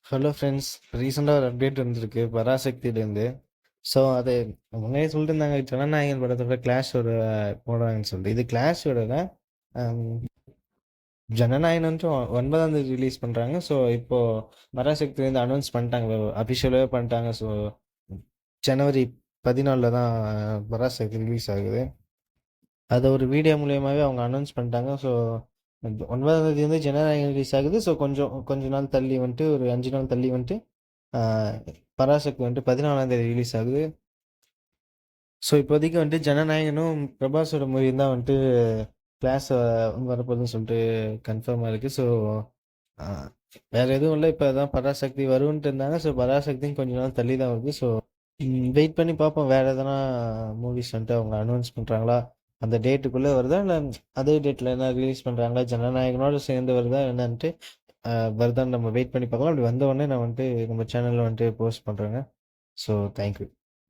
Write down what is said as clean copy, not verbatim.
Hello friends. ரீசெண்டாக ஒரு update வந்திருக்கு பராசக்தியிலேருந்து. ஸோ அது முன்னாடியே சொல்லிட்டு இருந்தாங்க, ஜனநாயகன் படத்தோட கிளாஷோட போடுறாங்கன்னு சொல்லிட்டு. இது கிளாஷோட ஜனநாயகன் வந்து 9ஆம் தேதி ரிலீஸ் பண்ணுறாங்க. ஸோ இப்போது பராசக்திலேருந்து அனௌன்ஸ் பண்ணிட்டாங்க, அஃபிஷியலாகவே பண்ணிட்டாங்க. ஸோ ஜனவரி 14 தான் பராசக்தி ரிலீஸ் ஆகுது. அதை ஒரு வீடியோ மூலியமாகவே அவங்க அனௌன்ஸ் பண்ணிட்டாங்க. ஸோ 9ஆம் தேதி வந்து ஜனநாயகம் ரிலீஸ் ஆகுது. ஸோ கொஞ்ச நாள் தள்ளி வந்துட்டு, ஒரு 5 நாள் தள்ளி வந்துட்டு ஆஹ் பராசக்தி வந்துட்டு 14ஆம் தேதி ரிலீஸ் ஆகுது. ஸோ இப்போதைக்கு வந்துட்டு ஜனநாயகனும் பிரபாஸோட மூவியும் தான் வந்துட்டு கிளாஸ் வரப்போகுதுன்னு சொல்லிட்டு கன்ஃபார்மாக இருக்குது. ஸோ வேறு எதுவும் இல்லை. இப்போ தான் பராசக்தி வரும்ன்ட்டு இருந்தாங்க. ஸோ பராசக்தியும் கொஞ்ச நாள் தள்ளி தான் வருது. ஸோ வெயிட் பண்ணி பார்ப்போம், வேறு எதனா மூவிஸ் வந்துட்டு அவங்க அனௌன்ஸ் பண்ணுறாங்களா, அந்த டேட்டுக்குள்ளே வருதா, இல்லை அதே டேட்டில் என்ன ரிலீஸ் பண்ணுறாங்களா, ஜனநாயகனோடு சேர்ந்து வருதா என்னன்ட்டு வருதான்னு நம்ம வெயிட் பண்ணி பார்க்கலாம். அப்படி வந்த உடனே நான் வந்துட்டு நம்ம சேனலில் வந்துட்டு போஸ்ட் பண்ணுறேங்க. So thank you.